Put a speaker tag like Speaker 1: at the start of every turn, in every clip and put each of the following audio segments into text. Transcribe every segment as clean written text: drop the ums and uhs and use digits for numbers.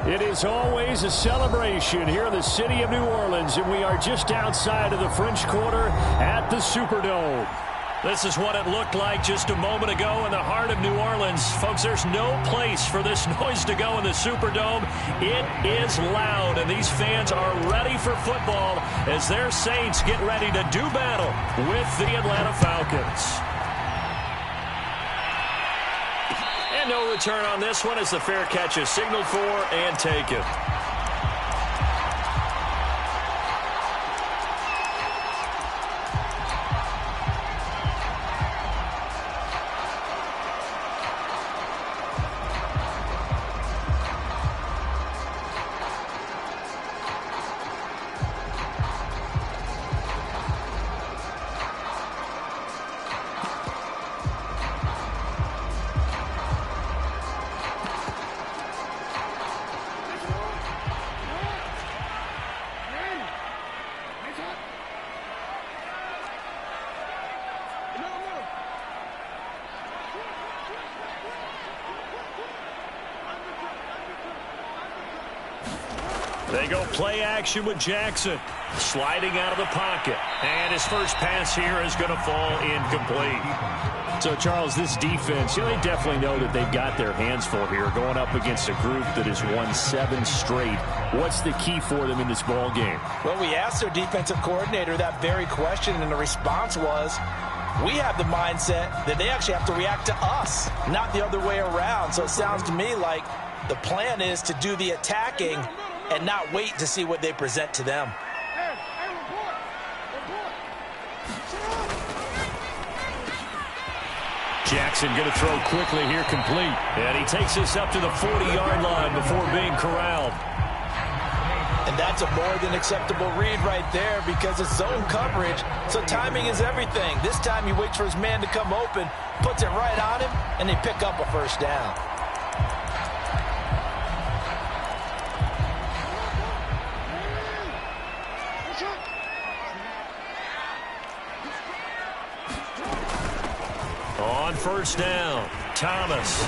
Speaker 1: It is always a celebration here in the city of New Orleans, and we are just outside of the French Quarter at the Superdome. This is what it looked like just a moment ago in the heart of New Orleans. Folks, there's no place for this noise to go in the Superdome. It is loud, and these fans are ready for football as their Saints get ready to do battle with the Atlanta Falcons. And no return on this one as the fair catch is signaled for and taken. They go play action with Jackson. Sliding out of the pocket. And his first pass here is going to fall incomplete. So, Charles, this defense, they definitely know that they've got their hands full here going up against a group that has won 7 straight. What's the key for them in this ball game?
Speaker 2: Well, we asked their defensive coordinator that very question, and the response was, we have the mindset that they actually have to react to us, not the other way around. So it sounds to me like the plan is to do the attacking and not wait to see what they present to them.
Speaker 1: Jackson going to throw quickly here, complete. And he takes this up to the 40-yard line before being corralled.
Speaker 2: And that's a more than acceptable read right there because it's zone coverage, so timing is everything. This time he waits for his man to come open, puts it right on him, and they pick up a first down.
Speaker 1: On first down, Thomas.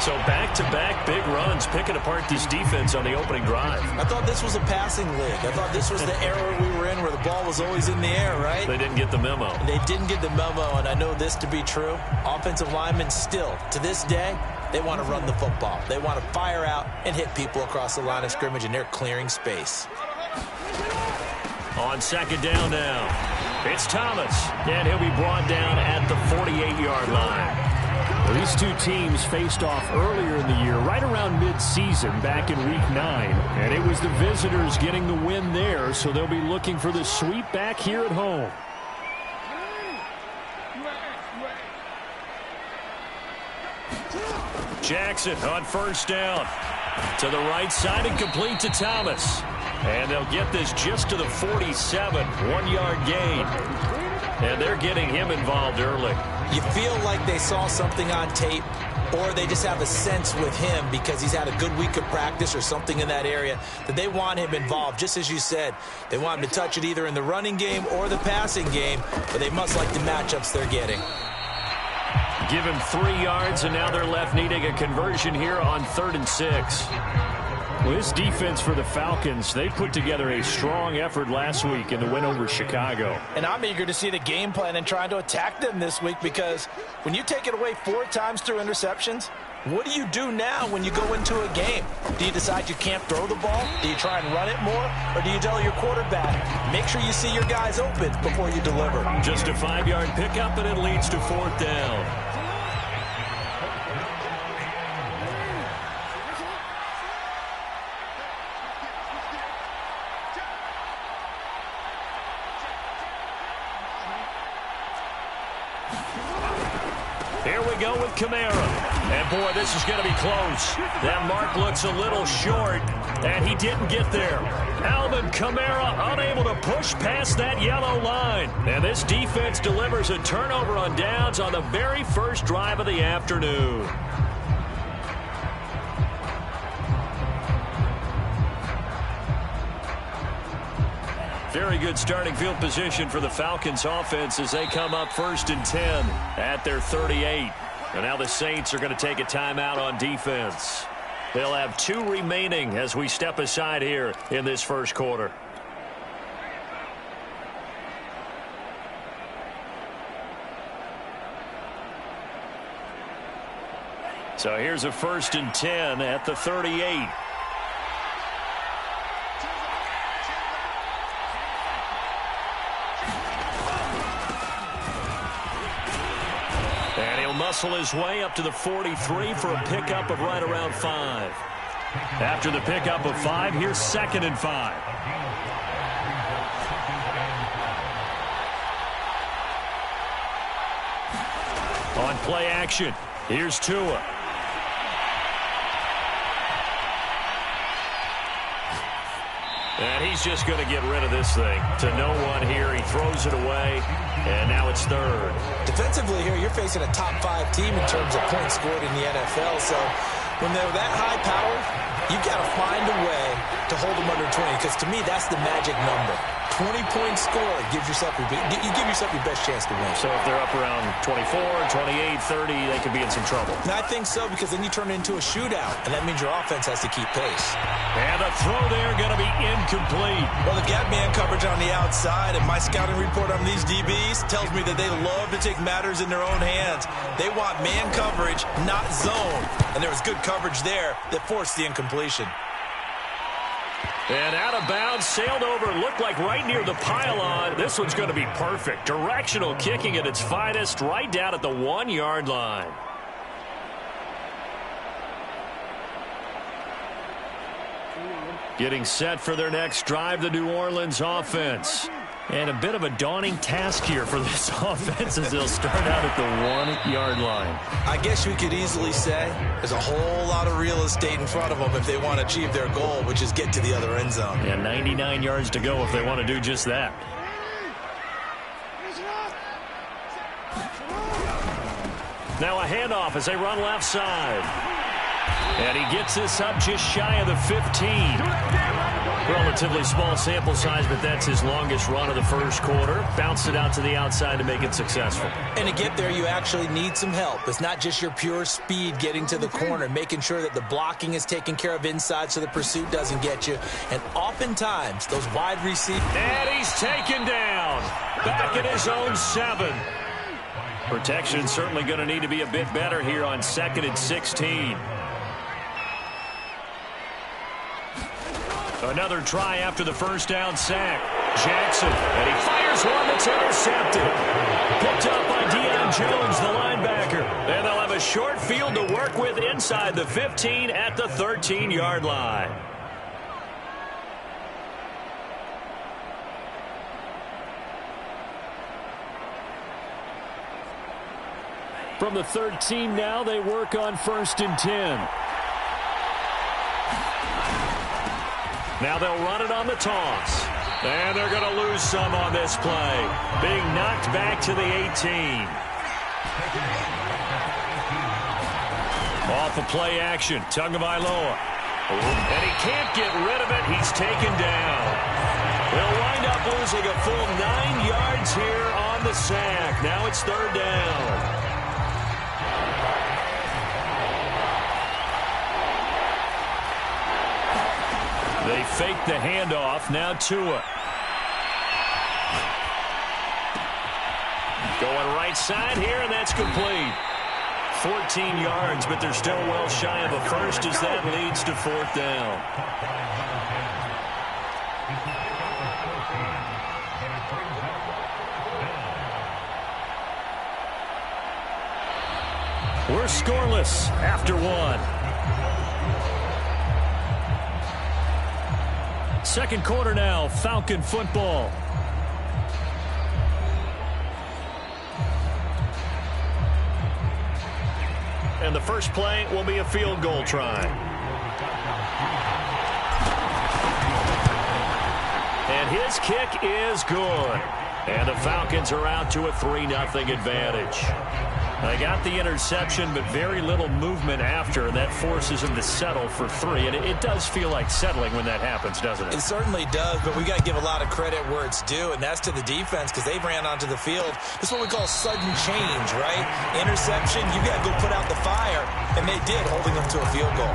Speaker 1: So back-to-back big runs picking apart this defense on the opening drive.
Speaker 2: I thought this was a passing league. I thought this was the era we were in where the ball was always in the air, right?
Speaker 1: They didn't get the memo.
Speaker 2: They didn't get the memo, and I know this to be true. Offensive linemen still, to this day, they want to run the football. They want to fire out and hit people across the line of scrimmage, and they're clearing space.
Speaker 1: On second down now. It's Thomas, and he'll be brought down at the 48-yard line. Well, these two teams faced off earlier in the year, right around mid-season, back in Week 9. And it was the visitors getting the win there, so they'll be looking for the sweep back here at home. Jackson on first down. To the right side and complete to Thomas. And they'll get this just to the 47, 1-yard gain. And they're getting him involved early.
Speaker 2: You feel like they saw something on tape, or they just have a sense with him because he's had a good week of practice or something in that area that they want him involved. Just as you said, they want him to touch it either in the running game or the passing game, but they must like the matchups they're getting.
Speaker 1: Give him 3 yards, and now they're left needing a conversion here on 3rd and 6. Well, this defense for the Falcons, they put together a strong effort last week in the win over Chicago.
Speaker 2: And I'm eager to see the game plan and trying to attack them this week because when you take it away 4 times through interceptions, what do you do now when you go into a game? Do you decide you can't throw the ball? Do you try and run it more? Or do you tell your quarterback, make sure you see your guys open before you deliver?
Speaker 1: Just a 5-yard pickup, and it leads to 4th down. Here we go with Kamara. And, boy, this is going to be close. That mark looks a little short, and he didn't get there. Alvin Kamara unable to push past that yellow line. And this defense delivers a turnover on downs on the very first drive of the afternoon. Very good starting field position for the Falcons offense as they come up 1st and 10 at their 38. And now the Saints are going to take a timeout on defense. They'll have 2 remaining as we step aside here in this first quarter. So here's a 1st and 10 at the 38. And he'll muscle his way up to the 43 for a pickup of right around 5. After the pickup of 5, here's 2nd and 5. On play action, here's Tua. And he's just going to get rid of this thing. To no one here. He throws it away, and now it's 3rd.
Speaker 2: Defensively here, you're facing a top 5 team in terms of points scored in the NFL. So when they're that high powered, you've got to find a way to hold them under 20, because to me, that's the magic number. 20 points scored gives yourself you give yourself your best chance to win.
Speaker 1: So if they're up around 24, 28, 30, they could be in some trouble.
Speaker 2: And I think so, because then you turn it into a shootout, and that means your offense has to keep pace.
Speaker 1: And a throw there going to be incomplete.
Speaker 2: Well, they've got man coverage on the outside, and my scouting report on these DBs tells me that they love to take matters in their own hands. They want man coverage, not zone. And there was good coverage there that forced the incompletion.
Speaker 1: And out of bounds, sailed over, looked like right near the pylon. This one's going to be perfect. Directional kicking at its finest, right down at the 1-yard line. Getting set for their next drive, the New Orleans offense. And a bit of a daunting task here for this offense as they'll start out at the 1-yard line.
Speaker 2: I guess we could easily say there's a whole lot of real estate in front of them if they want to achieve their goal, which is get to the other end zone.
Speaker 1: Yeah, 99 yards to go if they want to do just that. Now a handoff as they run left side. And he gets this up just shy of the 15. Relatively small sample size, but that's his longest run of the first quarter. Bounced it out to the outside to make it successful.
Speaker 2: And to get there, you actually need some help. It's not just your pure speed getting to the corner, making sure that the blocking is taken care of inside so the pursuit doesn't get you. And oftentimes, those wide receivers...
Speaker 1: And he's taken down. Back at his own 7. Protection certainly going to need to be a bit better here on 2nd and 16. Another try after the first down sack. Jackson, and he fires one that's intercepted. Picked up by Deion Jones, the linebacker. And they'll have a short field to work with inside the 15 at the 13-yard line. From the 13 now, they work on 1st and 10. Now they'll run it on the toss. And they're going to lose some on this play. Being knocked back to the 18. Off of play action. Tagovailoa. And he can't get rid of it. He's taken down. They'll wind up losing a full 9 yards here on the sack. Now it's 3rd down. They fake the handoff. Now Tua. Going right side here, and that's complete. 14 yards, but they're still well shy of a first as that leads to 4th down. We're scoreless after 1. Second quarter now, Falcon football. And the first play will be a field goal try. And his kick is good. And the Falcons are out to a 3-0 advantage. They got the interception, but very little movement after, and that forces them to settle for 3. And it does feel like settling when that happens, doesn't it?
Speaker 2: It certainly does, but we got to give a lot of credit where it's due, and that's to the defense, because they ran onto the field. This is what we call sudden change, right? Interception, you got to go put out the fire, and they did, holding them to a field goal.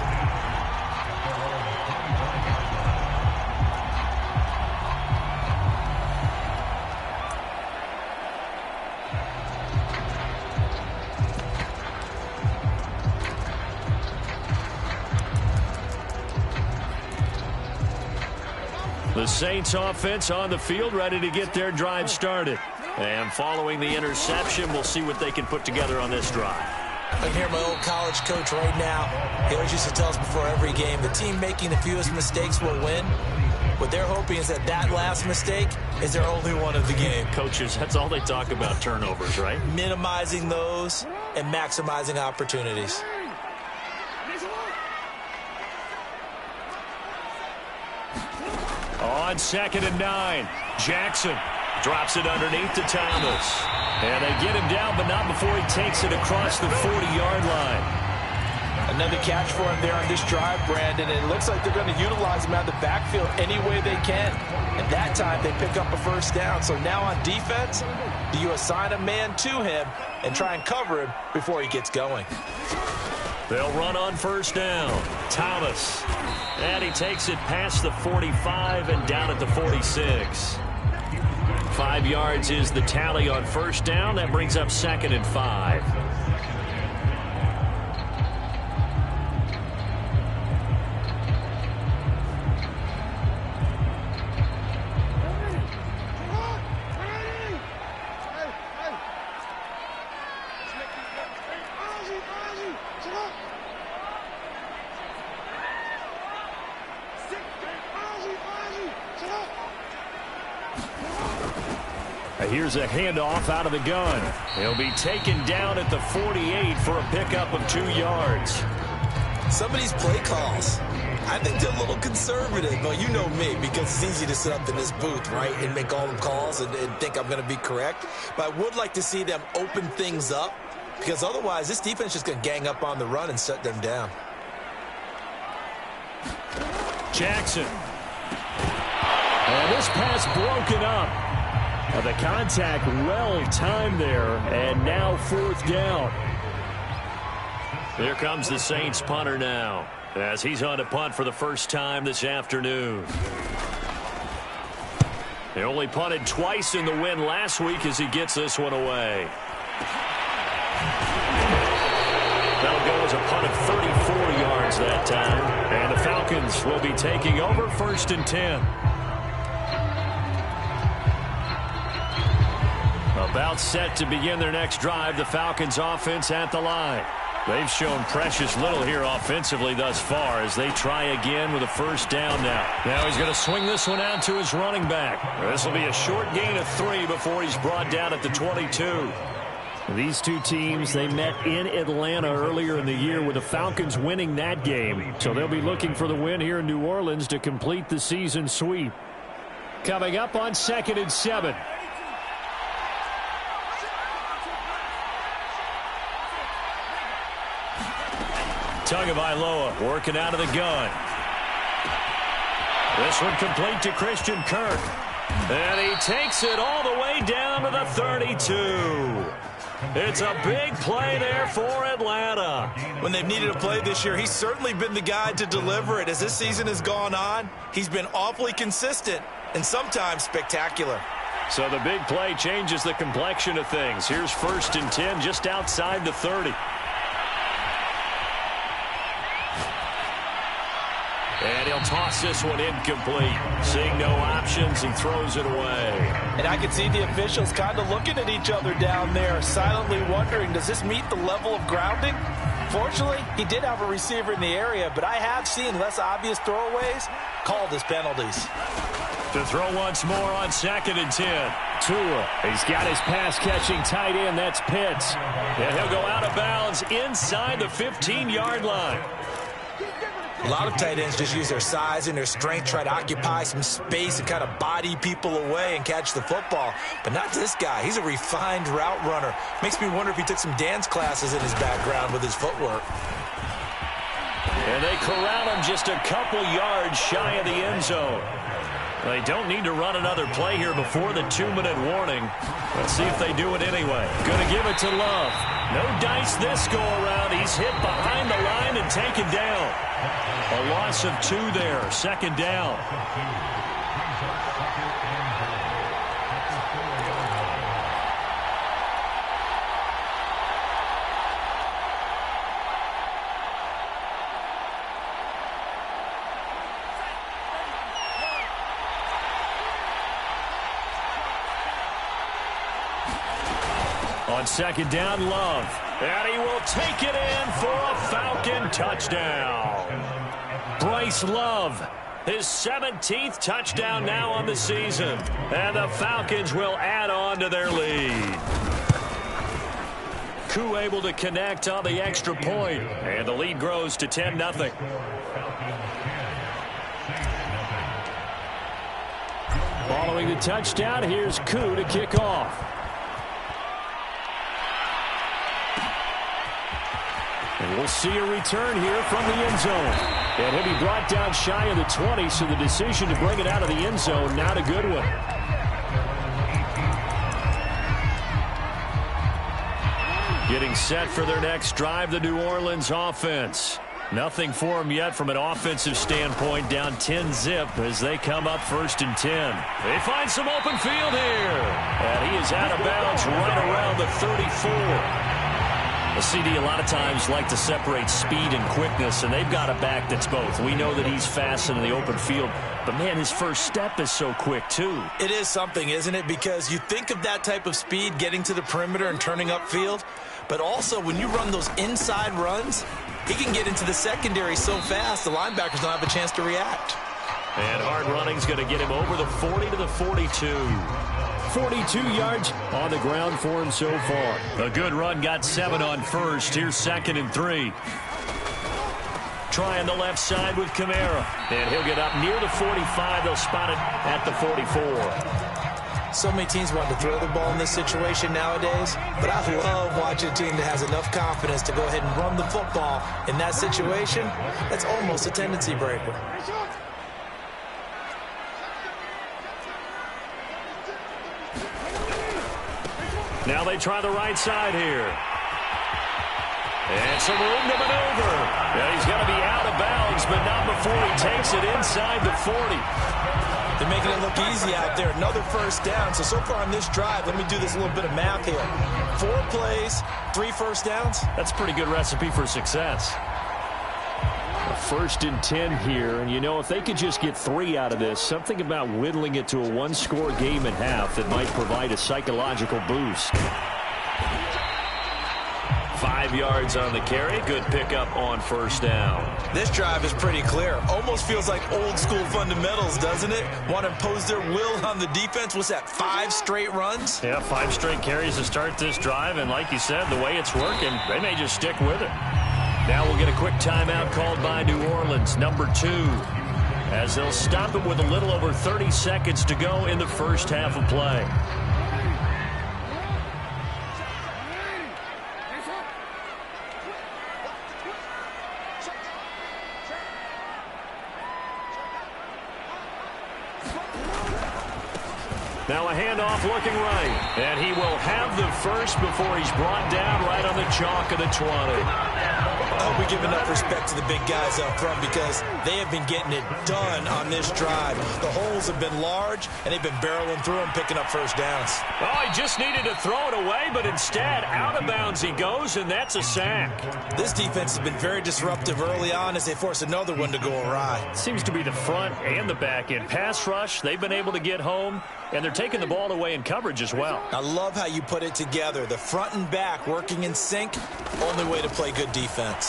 Speaker 1: The Saints offense on the field, ready to get their drive started. And following the interception, we'll see what they can put together on this drive.
Speaker 2: I can hear my old college coach right now. He always used to tell us before every game, the team making the fewest mistakes will win. What they're hoping is that last mistake is their only one of the game.
Speaker 1: Coaches, that's all they talk about, turnovers, right?
Speaker 2: Minimizing those and maximizing opportunities.
Speaker 1: On 2nd and 9, Jackson drops it underneath to Thomas. And they get him down, but not before he takes it across the 40-yard line.
Speaker 2: Another catch for him there on this drive, Brandon. And it looks like they're going to utilize him out of the backfield any way they can. And that time, they pick up a first down. So now on defense, do you assign a man to him and try and cover him before he gets going?
Speaker 1: They'll run on first down. Thomas. And he takes it past the 45 and down at the 46. 5 yards is the tally on first down. That brings up 2nd and 5. Here's a handoff out of the gun. He'll be taken down at the 48 for a pickup of 2 yards.
Speaker 2: Some of these play calls, I think they're a little conservative, but you know me, because it's easy to sit up in this booth, right, and make all the calls and think I'm going to be correct. But I would like to see them open things up, because otherwise this defense is just going to gang up on the run and shut them down.
Speaker 1: Jackson. And this pass broken up. The contact well timed there, and now 4th down. Here comes the Saints punter now, as he's on to punt for the first time this afternoon. They only punted twice in the win last week as he gets this one away. That'll go as a punt of 34 yards that time, and the Falcons will be taking over 1st and 10. About set to begin their next drive, the Falcons offense at the line. They've shown precious little here offensively thus far as they try again with a first down now. Now he's going to swing this one out to his running back. This will be a short gain of 3 before he's brought down at the 22. These two teams, they met in Atlanta earlier in the year with the Falcons winning that game. So they'll be looking for the win here in New Orleans to complete the season sweep. Coming up on 2nd and 7. Tagovailoa working out of the gun. This one complete to Christian Kirk. And he takes it all the way down to the 32. It's a big play there for Atlanta.
Speaker 2: When they've needed a play this year, he's certainly been the guy to deliver it. As this season has gone on, he's been awfully consistent and sometimes spectacular.
Speaker 1: So the big play changes the complexion of things. Here's 1st and 10 just outside the 30. And he'll toss this one incomplete. Seeing no options, he throws it away.
Speaker 2: And I can see the officials kind of looking at each other down there, silently wondering, does this meet the level of grounding? Fortunately, he did have a receiver in the area, but I have seen less obvious throwaways called as penalties.
Speaker 1: To throw once more on 2nd and 10. Tua, he's got his pass-catching tight end, that's Pitts. And he'll go out of bounds inside the 15-yard line.
Speaker 2: A lot of tight ends just use their size and their strength, try to occupy some space and kind of body people away and catch the football. But not this guy. He's a refined route runner. Makes me wonder if he took some dance classes in his background with his footwork.
Speaker 1: And they corral him just a couple yards shy of the end zone. They don't need to run another play here before the 2-minute warning. Let's see if they do it anyway. Going to give it to Love. No dice this go around. He's hit behind the line and taken down. A loss of 2 there. 2nd down. On second down, Love. And he will take it in for a Falcon touchdown. Bryce Love, his 17th touchdown now on the season. And the Falcons will add on to their lead. Koo able to connect on the extra point. And the lead grows to 10-0. Following the touchdown, here's Koo to kick off. And we'll see a return here from the end zone. And he'll be brought down shy of the 20, so the decision to bring it out of the end zone, not a good one. Getting set for their next drive, the New Orleans offense. Nothing for them yet from an offensive standpoint, down 10-0 as they come up 1st and 10. They find some open field here. And he is out of bounds right around the 34. The CD a lot of times like to separate speed and quickness, and they've got a back that's both. We know that he's fast in the open field, but, man, his first step is so quick, too.
Speaker 2: It is something, isn't it? Because you think of that type of speed getting to the perimeter and turning upfield, but also when you run those inside runs, he can get into the secondary so fast the linebackers don't have a chance to react.
Speaker 1: And hard running's going to get him over the 40 to the 42. 42 yards on the ground for him so far. A good run, got 7 on first. Here's 2nd and 3. Trying the left side with Kamara. And he'll get up near the 45. They'll spot it at the 44.
Speaker 2: So many teams want to throw the ball in this situation nowadays, but I love watching a team that has enough confidence to go ahead and run the football in that situation. That's almost a tendency breaker.
Speaker 1: Now they try the right side here. And some room to maneuver. Yeah, he's going to be out of bounds, but not before he takes it inside the 40.
Speaker 2: They're making it look easy out there. Another first down. So far on this drive, let me do this little bit of math here. 4 plays, 3 first downs.
Speaker 1: That's a pretty good recipe for success. A 1st and 10 here, and you know, if they could just get 3 out of this, something about whittling it to a 1-score game at half that might provide a psychological boost. 5 yards on the carry. Good pickup on 1st down.
Speaker 2: This drive is pretty clear. Almost feels like old school fundamentals, doesn't it? Want to impose their will on the defense. What's that, 5 straight runs?
Speaker 1: Yeah, 5 straight carries to start this drive, and like you said, the way it's working, they may just stick with it. Now we'll get a quick timeout called by New Orleans, number 2, as they'll stop it with a little over 30 seconds to go in the first half of play. Now a handoff looking right, and he will have the first before he's brought down right on the chalk of the 20.
Speaker 2: I hope we give enough respect to the big guys up front because they have been getting it done on this drive. The holes have been large, and they've been barreling through them, picking up first downs.
Speaker 1: Oh, he just needed to throw it away, but instead, out of bounds he goes, and that's a sack.
Speaker 2: This defense has been very disruptive early on as they force another one to go awry.
Speaker 1: Seems to be the front and the back end. Pass rush, they've been able to get home, and they're taking the ball away in coverage as well.
Speaker 2: I love how you put it together. The front and back working in sync, only way to play good defense.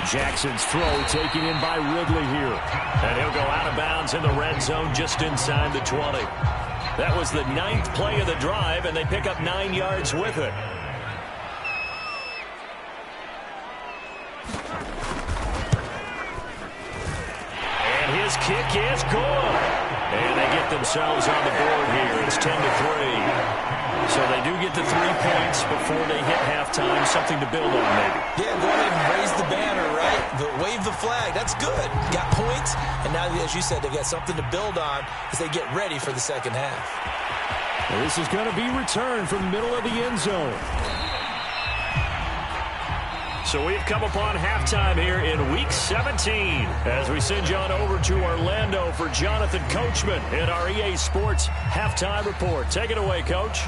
Speaker 1: Jackson's throw taken in by Ridley here. And he'll go out of bounds in the red zone just inside the 20. That was the 9th play of the drive, and they pick up 9 yards with it. And his kick is good. And they get themselves on the board here. It's 10-3. So they do get the 3 points before they hit halftime. Something to build on, maybe.
Speaker 2: Yeah, go ahead and raise the banner, right? Wave the flag. That's good. Got points, and now, as you said, they got something to build on as they get ready for the second half.
Speaker 1: Well, this is going to be returned from the middle of the end zone. So we've come upon halftime here in Week 17 as we send you on over to Orlando for Jonathan Coachman in our EA Sports Halftime Report. Take it away, Coach.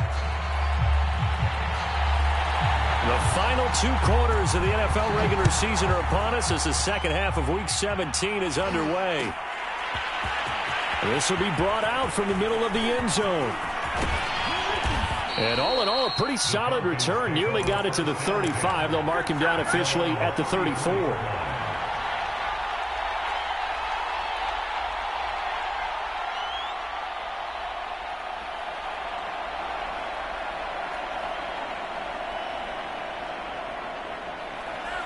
Speaker 1: The final 2 quarters of the NFL regular season are upon us as the second half of Week 17 is underway. This will be brought out from the middle of the end zone. And all in all, a pretty solid return. Nearly got it to the 35. They'll mark him down officially at the 34.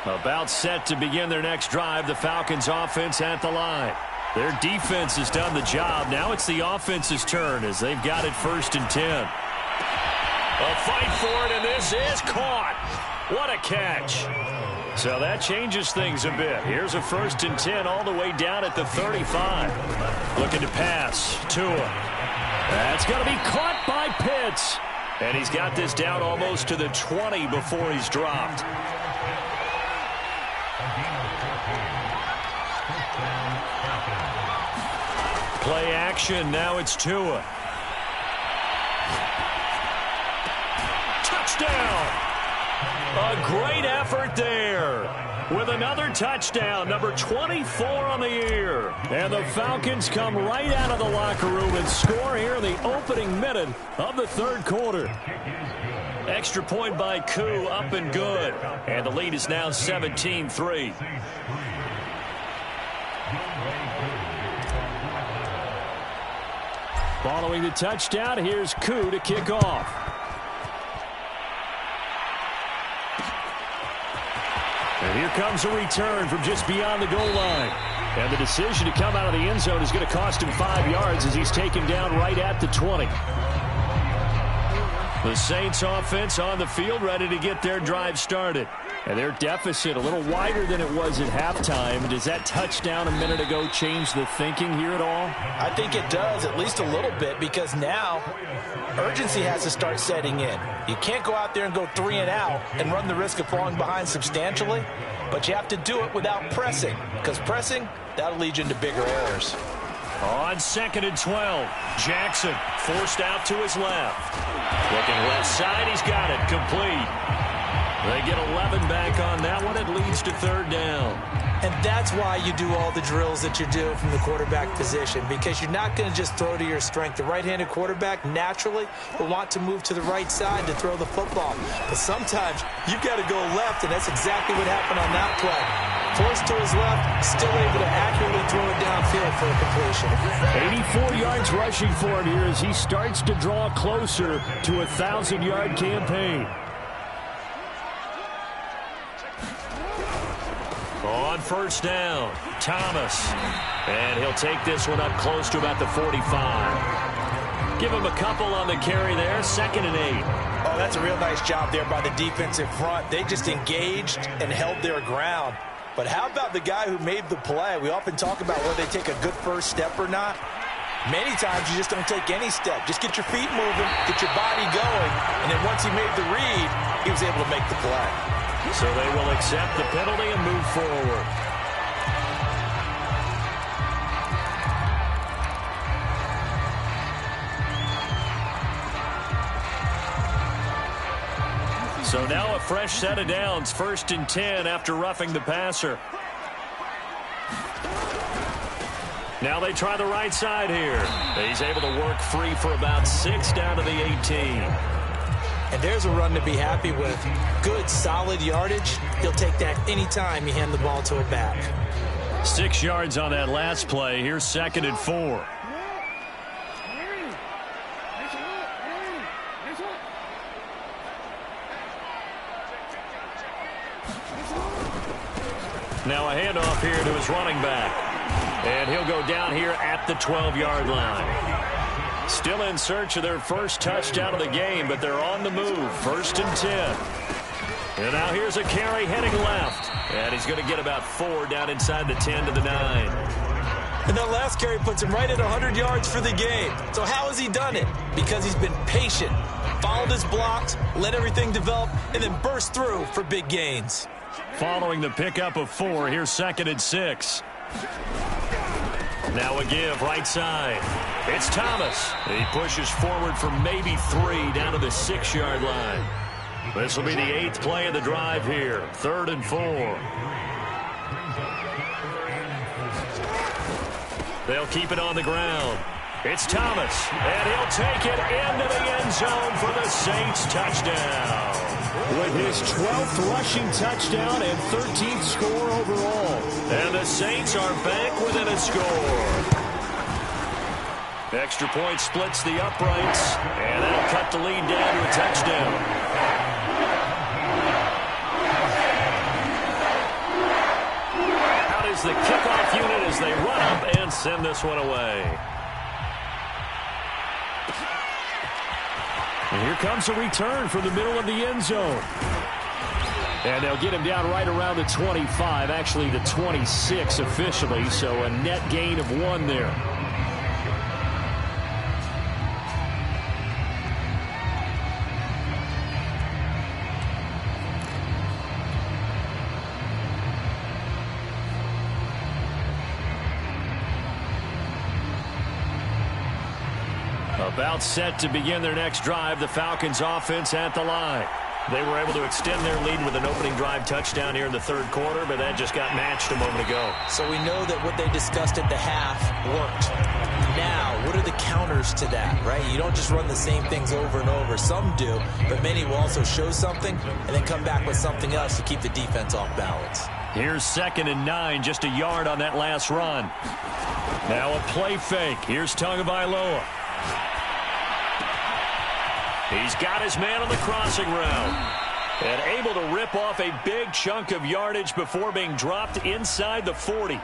Speaker 1: About set to begin their next drive, the Falcons offense at the line. Their defense has done the job. Now it's the offense's turn as they've got it 1st and 10. A fight for it, and this is caught. What a catch. So that changes things a bit. Here's a 1st and 10 all the way down at the 35. Looking to pass. Tua. That's going to be caught by Pitts. And he's got this down almost to the 20 before he's dropped. Play action. Now it's Tua. Touchdown. A great effort there. With another touchdown, number 24 on the year. And the Falcons come right out of the locker room and score here in the opening minute of the 3rd quarter. Extra point by Koo, up and good. And the lead is now 17-3. Following the touchdown, here's Koo to kick off. And here comes a return from just beyond the goal line. And the decision to come out of the end zone is going to cost him 5 yards as he's taken down right at the 20. The Saints offense on the field ready to get their drive started. And their deficit a little wider than it was at halftime. Does that touchdown a minute ago change the thinking here at all?
Speaker 2: I think it does, at least a little bit, because now urgency has to start setting in. You can't go out there and go 3 and out and run the risk of falling behind substantially, but you have to do it without pressing, because pressing, that'll lead you into bigger errors.
Speaker 1: On 2nd and 12, Jackson forced out to his left. Looking left side, he's got it, complete. They get 11 back on that one. It leads to 3rd down.
Speaker 3: And that's why you do all the drills that you do from the quarterback position, because you're not going to just throw to your strength. The right-handed quarterback naturally will want to move to the right side to throw the football. But sometimes you've got to go left, and that's exactly what happened on that play. Forced to his left, still able to accurately throw it downfield for a completion.
Speaker 1: 84 yards rushing for him here as he starts to draw closer to a 1,000-yard campaign. On 1st down, Thomas. And he'll take this one up close to about the 45. Give him a couple on the carry there, 2nd and 8.
Speaker 2: Oh, that's a real nice job there by the defensive front. They just engaged and held their ground. But how about the guy who made the play? We often talk about whether they take a good first step or not. Many times you just don't take any step. Just get your feet moving, get your body going, and then once he made the read, he was able to make the play.
Speaker 1: So they will accept the penalty and move forward. So now a fresh set of downs, 1st and 10 after roughing the passer. Now they try the right side here. He's able to work free for about 6 down to the 18.
Speaker 3: And there's a run to be happy with. Good, solid yardage. He'll take that anytime you hand the ball to a back.
Speaker 1: 6 yards on that last play. Here's 2nd and 4. Now a handoff here to his running back. And he'll go down here at the 12-yard line. Still in search of their first touchdown of the game, but they're on the move. 1st and 10. And now here's a carry heading left. And he's going to get about 4 down inside the 10 to the 9.
Speaker 3: And that last carry puts him right at 100 yards for the game. So how has he done it? Because he's been patient, followed his blocks, let everything develop, and then burst through for big gains.
Speaker 1: Following the pickup of 4, here's 2nd and 6. Now a give right side. It's Thomas. He pushes forward for maybe 3 down to the 6-yard line. This will be the 8th play of the drive here. 3rd and 4. They'll keep it on the ground. It's Thomas, and he'll take it into the end zone for the Saints touchdown. With his 12th rushing touchdown and 13th score overall. And the Saints are back within a score. Extra point splits the uprights, and that'll cut the lead down to a touchdown. Out is the kickoff unit as they run up and send this one away. And here comes a return from the middle of the end zone. And they'll get him down right around the 25, actually the 26 officially, so a net gain of 1 there. About set to begin their next drive, the Falcons offense at the line. They were able to extend their lead with an opening drive touchdown here in the third quarter, but that just got matched a moment ago.
Speaker 3: So we know that what they discussed at the half worked. Now, what are the counters to that, right? You don't just run the same things over and over. Some do, but many will also show something and then come back with something else to keep the defense off balance.
Speaker 1: Here's 2nd and 9, just a yard on that last run. Now a play fake. Here's Tagovailoa. He's got his man on the crossing route. And able to rip off a big chunk of yardage before being dropped inside the 40.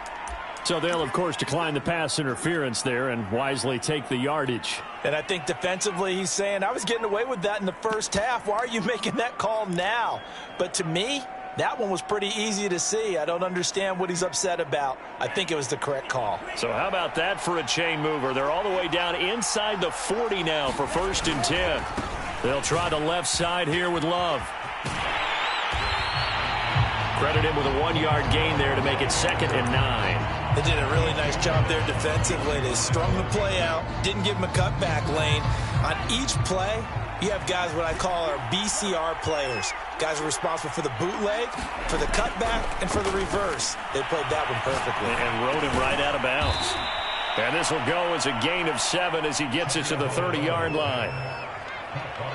Speaker 1: So they'll, of course, decline the pass interference there and wisely take the yardage.
Speaker 2: And I think defensively he's saying, I was getting away with that in the first half. Why are you making that call now? But to me, that one was pretty easy to see. I don't understand what he's upset about. I think it was the correct call.
Speaker 1: So how about that for a chain mover? They're all the way down inside the 40 now for 1st and 10. They'll try the left side here with Love. Credit him with a 1-yard gain there to make it 2nd and 9.
Speaker 2: They did a really nice job there defensively. They strung the play out, didn't give him a cutback lane. On each play, you have guys what I call our BCR players. Guys are responsible for the bootleg, for the cutback, and for the reverse. They played that one perfectly.
Speaker 1: And rode him right out of bounds. And this will go as a gain of 7 as he gets it to the 30-yard line.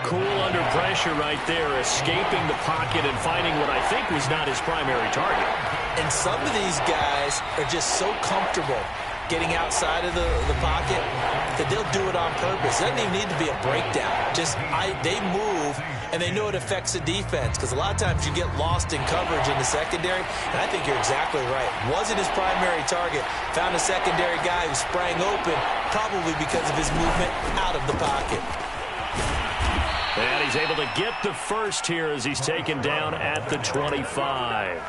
Speaker 1: Cool under pressure right there, escaping the pocket and finding what I think was not his primary target.
Speaker 3: And some of these guys are just so comfortable getting outside of the pocket that they'll do it on purpose. It doesn't even need to be a breakdown. They move, and they know it affects the defense because a lot of times you get lost in coverage in the secondary, and I think you're exactly right. Wasn't his primary target. Found a secondary guy who sprang open, probably because of his movement out of the pocket.
Speaker 1: And he's able to get the first here as he's taken down at the 25.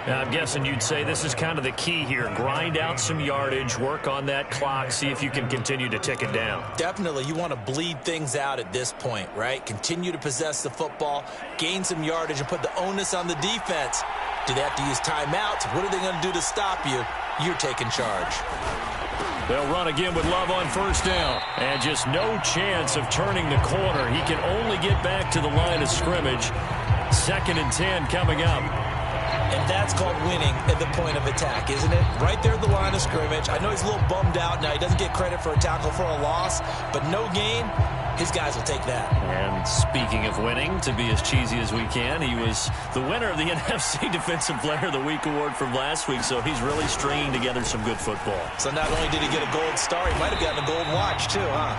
Speaker 1: Now, I'm guessing you'd say this is kind of the key here. Grind out some yardage, work on that clock, see if you can continue to tick it down.
Speaker 3: Definitely. You want to bleed things out at this point, right? Continue to possess the football, gain some yardage, and put the onus on the defense. Do they have to use timeouts? What are they going to do to stop you? You're taking charge.
Speaker 1: They'll run again with Love on 1st down. And just no chance of turning the corner. He can only get back to the line of scrimmage. 2nd and 10 coming up.
Speaker 3: And that's called winning at the point of attack, isn't it? Right there at the line of scrimmage. I know he's a little bummed out now. He doesn't get credit for a tackle for a loss, but no gain, his guys will take that.
Speaker 1: And speaking of winning, to be as cheesy as we can, he was the winner of the NFC Defensive Player of the Week award from last week, so he's really stringing together some good football.
Speaker 3: So not only did he get a gold star, he might have gotten a gold watch too, huh?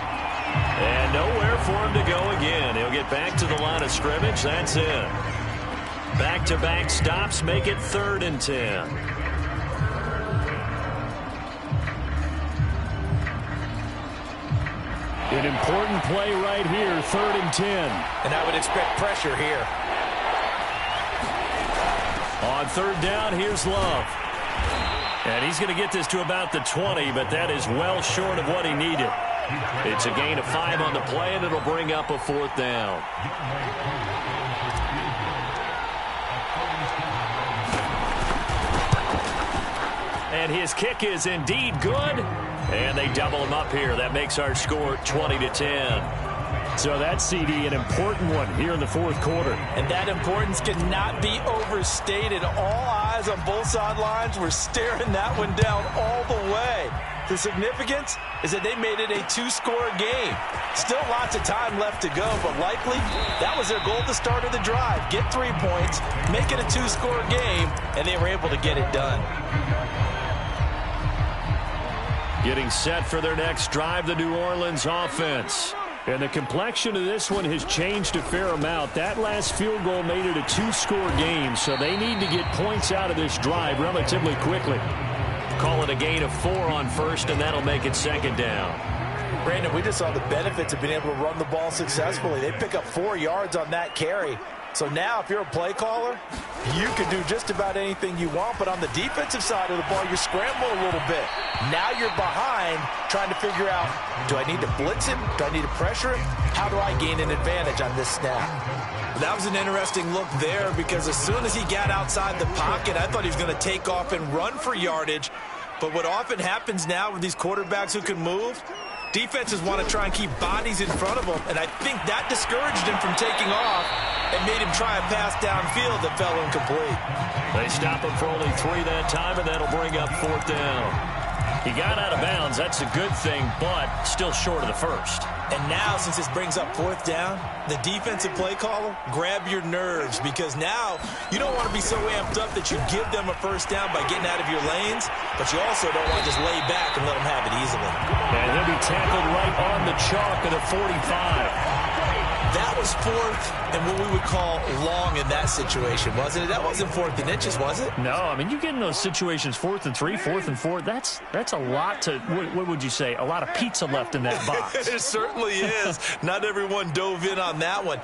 Speaker 1: And nowhere for him to go again. He'll get back to the line of scrimmage. That's it. Back-to-back stops make it 3rd and 10. An important play right here, 3rd and 10.
Speaker 2: And I would expect pressure here.
Speaker 1: On 3rd down, here's Love. And he's going to get this to about the 20, but that is well short of what he needed. It's a gain of 5 on the play, and it'll bring up a 4th down. And his kick is indeed good. And they double him up here. That makes our score 20-10. So that CD, an important one here in the fourth quarter.
Speaker 2: And that importance cannot be overstated. All eyes on both sidelines were staring that one down all the way. The significance is that they made it a two-score game. Still lots of time left to go, but likely that was their goal at the start of the drive. Get 3 points, make it a two-score game, and they were able to get it done.
Speaker 1: Getting set for their next drive, the New Orleans offense. And the complexion of this one has changed a fair amount. That last field goal made it a two-score game, so they need to get points out of this drive relatively quickly. Call it a gain of 4 on first, and that'll make it second down.
Speaker 2: Brandon, we just saw the benefits of being able to run the ball successfully. They pick up 4 yards on that carry. So now if you're a play caller, you can do just about anything you want, but on the defensive side of the ball, you're scrambling a little bit. Now you're behind trying to figure out, do I need to blitz him? Do I need to pressure him? How do I gain an advantage on this snap?
Speaker 3: That was an interesting look there because as soon as he got outside the pocket, I thought he was going to take off and run for yardage. But what often happens now with these quarterbacks who can move, defenses want to try and keep bodies in front of them, and I think that discouraged him from taking off and made him try a pass downfield that fell incomplete.
Speaker 1: They stop him for only 3 that time, and that'll bring up 4th down. He got out of bounds. That's a good thing, but still short of the first.
Speaker 3: And now, since this brings up 4th down, the defensive play caller, grab your nerves because now you don't want to be so amped up that you give them a first down by getting out of your lanes, but you also don't want to just lay back and let them have it easily.
Speaker 1: And he'll be tackled right on the chalk at the 45.
Speaker 3: That was 4th and what we would call long in that situation, wasn't it? That wasn't 4th and inches, was it?
Speaker 1: No, I mean, you get in those situations 4th and 3, 4th and 4. That's a lot to, what would you say, a lot of pizza left in that box.
Speaker 3: It certainly is. Not everyone dove in on that one.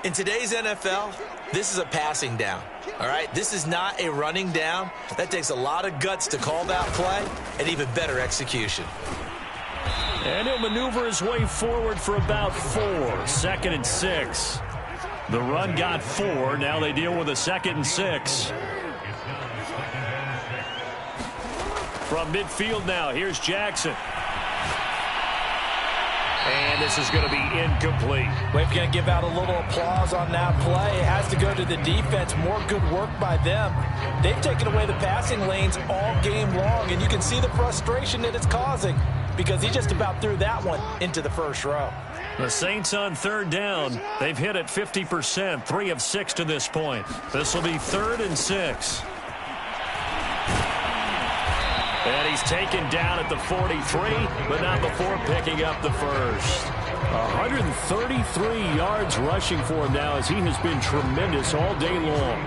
Speaker 3: In today's NFL, this is a passing down, all right? This is not a running down. That takes a lot of guts to call that play and even better execution.
Speaker 1: And he'll maneuver his way forward for about 4. 2nd and 6. The run got 4. Now they deal with a 2nd and 6. From midfield now, here's Jackson. And this is going to be incomplete.
Speaker 2: We're going to give out a little applause on that play. It has to go to the defense. More good work by them. They've taken away the passing lanes all game long, and you can see the frustration that it's causing because he just about threw that one into the first row.
Speaker 1: The Saints on 3rd down. They've hit it 50%, 3 of 6 to this point. This will be 3rd and 6. And he's taken down at the 43, but not before picking up the first. 133 yards rushing for him now as he has been tremendous all day long.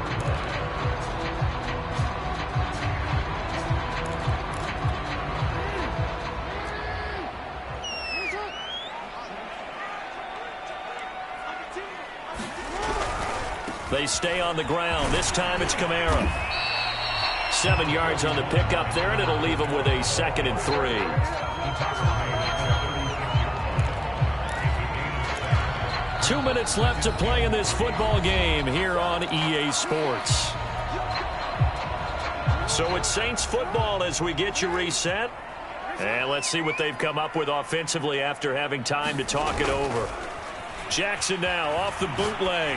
Speaker 1: They stay on the ground. This time it's Kamara. 7 yards on the pickup there, and it'll leave him with a 2nd and 3. Two minutes left to play in this football game here on EA Sports. So it's Saints football as we get you reset. And let's see what they've come up with offensively after having time to talk it over. Jackson now off the bootleg.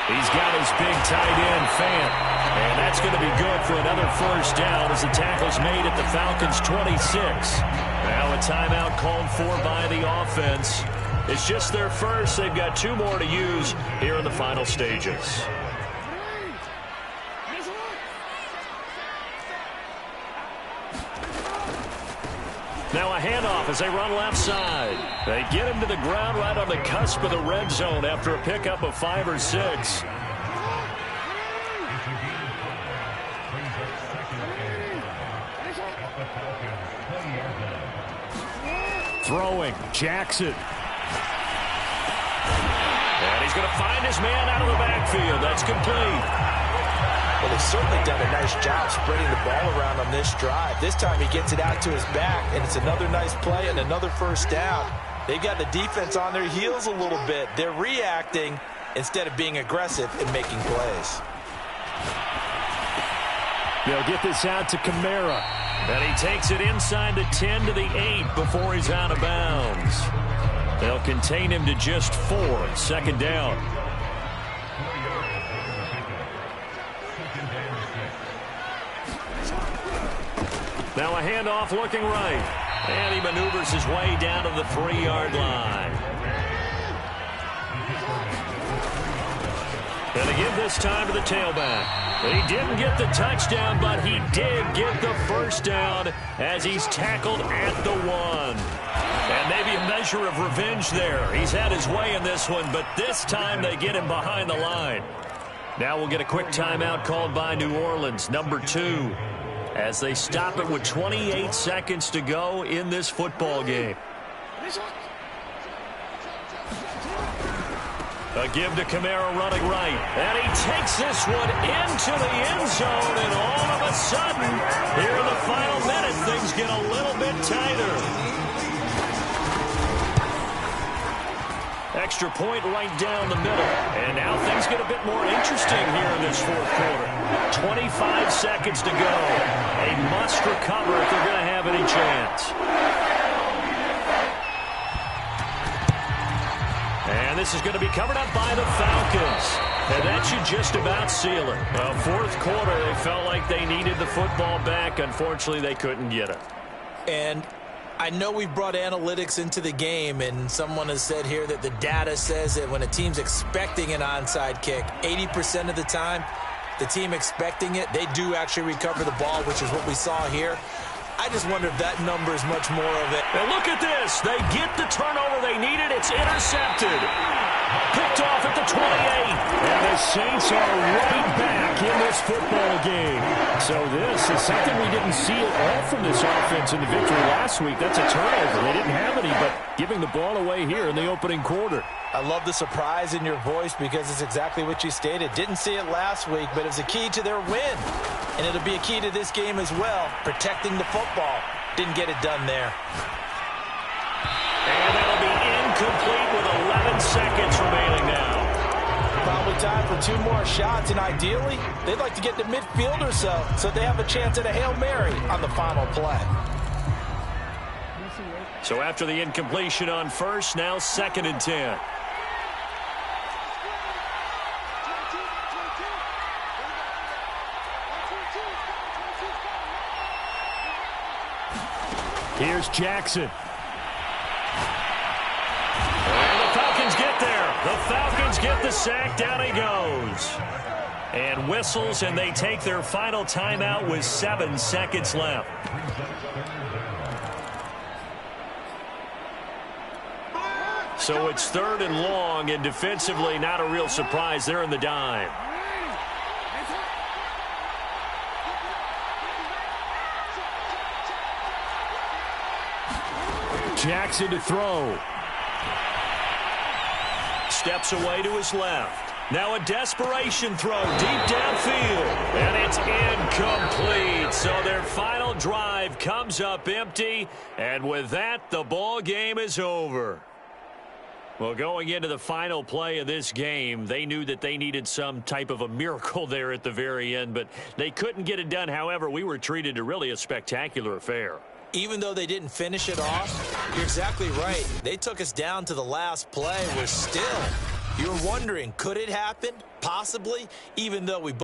Speaker 1: He's got his big tight end, Fant. And that's going to be good for another first down as the tackle's made at the Falcons' 26. Now a timeout called for by the offense. It's just their first. They've got 2 more to use here in the final stages. Now a handoff as they run left side. They get him to the ground right on the cusp of the red zone after a pickup of 5 or 6. Throwing, Jackson. And he's going to find his man out of the backfield. That's complete.
Speaker 2: Well, they've certainly done a nice job spreading the ball around on this drive. This time he gets it out to his back, and it's another nice play and another first down. They've got the defense on their heels a little bit. They're reacting instead of being aggressive and making plays.
Speaker 1: They'll get this out to Kamara. And he takes it inside the 10 to the 8 before he's out of bounds. They'll contain him to just 4. Second down. Now a handoff looking right. And he maneuvers his way down to the 3-yard line. And to give this time to the tailback. He didn't get the touchdown, but he did get the first down as he's tackled at the 1. And maybe a measure of revenge there. He's had his way in this one, but this time they get him behind the line. Now we'll get a quick timeout called by New Orleans, number 2, as they stop it with 28 seconds to go in this football game. A give to Kamara running right. And he takes this one into the end zone. And all of a sudden, here in the final minute, things get a little bit tighter. Extra point right down the middle. And now things get a bit more interesting here in this fourth quarter. 25 seconds to go. A must recover if they're going to have any chance. And this is going to be covered up by the Falcons. And that should just about seal it. Fourth quarter, they felt like they needed the football back. Unfortunately, they couldn't get it.
Speaker 3: And I know we've brought analytics into the game, and someone has said here that the data says that when a team's expecting an onside kick, 80% of the time, the team expecting it, they do actually recover the ball, which is what we saw here. I just wonder if that number is much more of it.
Speaker 1: Now look at this. They get the turnover they needed. It's intercepted. Picked off at the 28. And the Saints are right back in this football game. So this is something we didn't see at all from this offense in the victory last week. That's a turnover. They didn't have any, but giving the ball away here in the opening quarter.
Speaker 2: I love the surprise in your voice because it's exactly what you stated. Didn't see it last week, but it's a key to their win. And it'll be a key to this game as well, protecting the football. Didn't get it done there.
Speaker 1: And that'll be incomplete with 11 seconds remaining now.
Speaker 2: Probably time for 2 more shots, and ideally, they'd like to get to midfield or so they have a chance at a Hail Mary on the final play.
Speaker 1: So after the incompletion on first, now 2nd and 10. Here's Jackson. And the Falcons get there. The Falcons get the sack. Down he goes. And whistles, and they take their final timeout with 7 seconds left. So it's 3rd and long, and defensively not a real surprise. They're in the dime. Jackson to throw. Steps away to his left. Now a desperation throw deep downfield. And it's incomplete. So their final drive comes up empty. And with that, the ball game is over. Well, going into the final play of this game, they knew that they needed some type of a miracle there at the very end, but they couldn't get it done. However, we were treated to really a spectacular affair.
Speaker 3: Even though they didn't finish it off, you're exactly right. They took us down to the last play. We're still, you're wondering, could it happen? Possibly, even though we